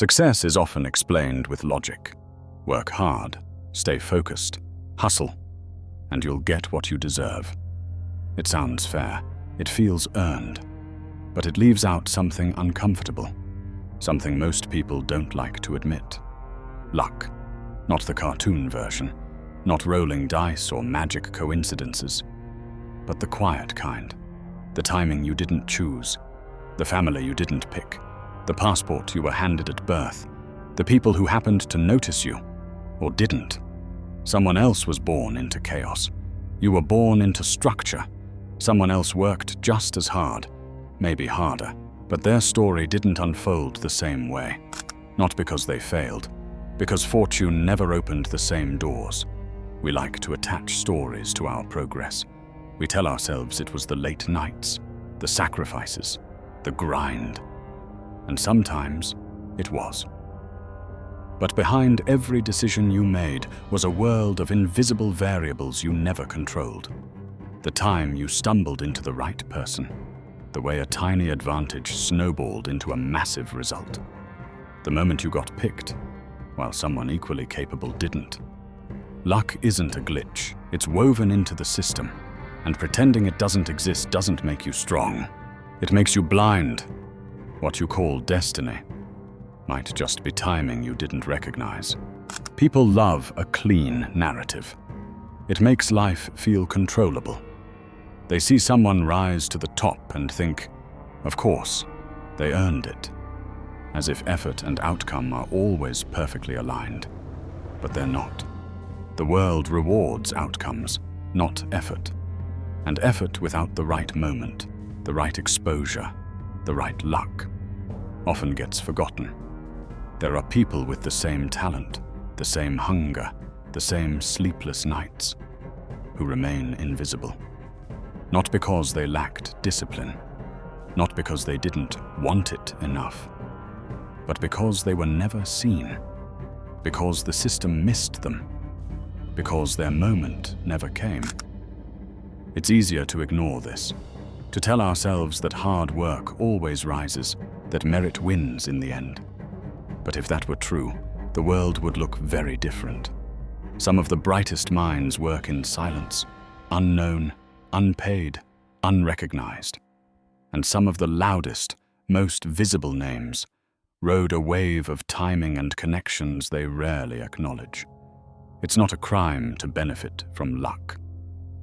Success is often explained with logic. Work hard, stay focused, hustle, and you'll get what you deserve. It sounds fair, it feels earned, but it leaves out something uncomfortable, something most people don't like to admit. Luck, not the cartoon version, not rolling dice or magic coincidences, but the quiet kind, the timing you didn't choose, the family you didn't pick, the passport you were handed at birth, the people who happened to notice you, or didn't. Someone else was born into chaos. You were born into structure. Someone else worked just as hard, maybe harder, but their story didn't unfold the same way. Not because they failed, because fortune never opened the same doors. We like to attach stories to our progress. We tell ourselves it was the late nights, the sacrifices, the grind. And sometimes it was. But behind every decision you made was a world of invisible variables you never controlled. The time you stumbled into the right person, the way a tiny advantage snowballed into a massive result. The moment you got picked, while someone equally capable didn't. Luck isn't a glitch, it's woven into the system, and pretending it doesn't exist doesn't make you strong. It makes you blind. What you call destiny might just be timing you didn't recognize. People love a clean narrative. It makes life feel controllable. They see someone rise to the top and think, of course, they earned it, as if effort and outcome are always perfectly aligned. But they're not. The world rewards outcomes, not effort. And effort without the right moment, the right exposure, the right luck, often gets forgotten. There are people with the same talent, the same hunger, the same sleepless nights, who remain invisible. Not because they lacked discipline, not because they didn't want it enough, but because they were never seen, because the system missed them, because their moment never came. It's easier to ignore this, to tell ourselves that hard work always rises, that merit wins in the end. But if that were true, the world would look very different. Some of the brightest minds work in silence, unknown, unpaid, unrecognized. And some of the loudest, most visible names rode a wave of timing and connections they rarely acknowledge. It's not a crime to benefit from luck,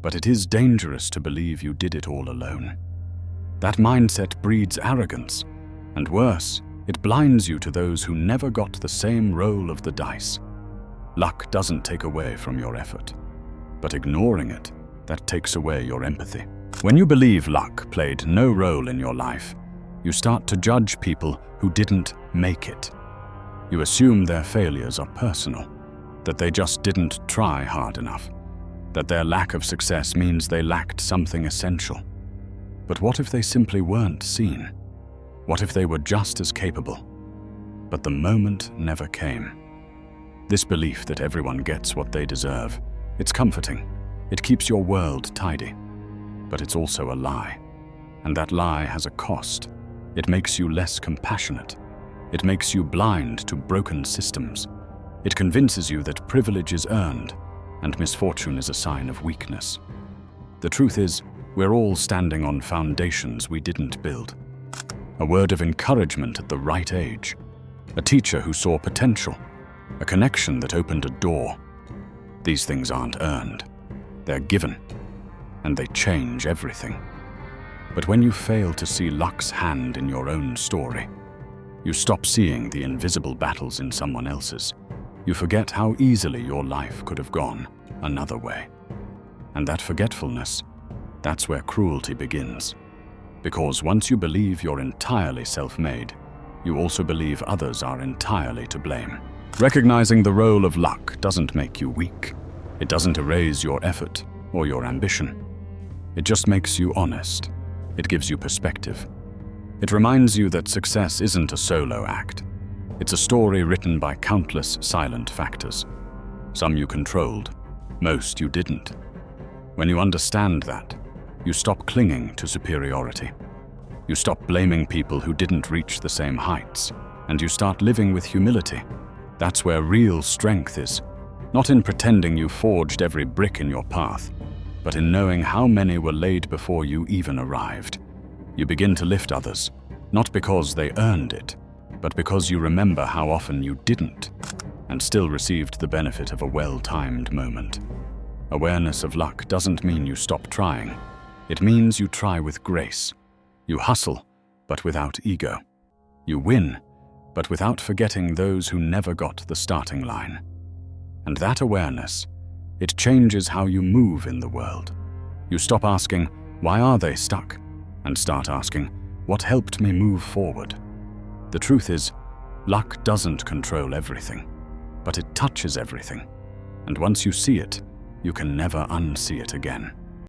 but it is dangerous to believe you did it all alone. That mindset breeds arrogance, and worse, it blinds you to those who never got the same roll of the dice. Luck doesn't take away from your effort, but ignoring it, that takes away your empathy. When you believe luck played no role in your life, you start to judge people who didn't make it. You assume their failures are personal, that they just didn't try hard enough, that their lack of success means they lacked something essential. But what if they simply weren't seen? What if they were just as capable, but the moment never came? This belief that everyone gets what they deserve, it's comforting. It keeps your world tidy. But it's also a lie. And that lie has a cost. It makes you less compassionate. It makes you blind to broken systems. It convinces you that privilege is earned and misfortune is a sign of weakness. The truth is, we're all standing on foundations we didn't build. A word of encouragement at the right age. A teacher who saw potential. A connection that opened a door. These things aren't earned. They're given. And they change everything. But when you fail to see luck's hand in your own story, you stop seeing the invisible battles in someone else's. You forget how easily your life could have gone another way. And that forgetfulness, that's where cruelty begins. Because once you believe you're entirely self-made, you also believe others are entirely to blame. Recognizing the role of luck doesn't make you weak. It doesn't erase your effort or your ambition. It just makes you honest. It gives you perspective. It reminds you that success isn't a solo act. It's a story written by countless silent factors. Some you controlled, most you didn't. When you understand that, you stop clinging to superiority. You stop blaming people who didn't reach the same heights, and you start living with humility. That's where real strength is, not in pretending you forged every brick in your path, but in knowing how many were laid before you even arrived. You begin to lift others, not because they earned it, but because you remember how often you didn't, and still received the benefit of a well-timed moment. Awareness of luck doesn't mean you stop trying. It means you try with grace. You hustle, but without ego. You win, but without forgetting those who never got the starting line. And that awareness, it changes how you move in the world. You stop asking, why are they stuck? And start asking, what helped me move forward? The truth is, luck doesn't control everything, but it touches everything. And once you see it, you can never unsee it again.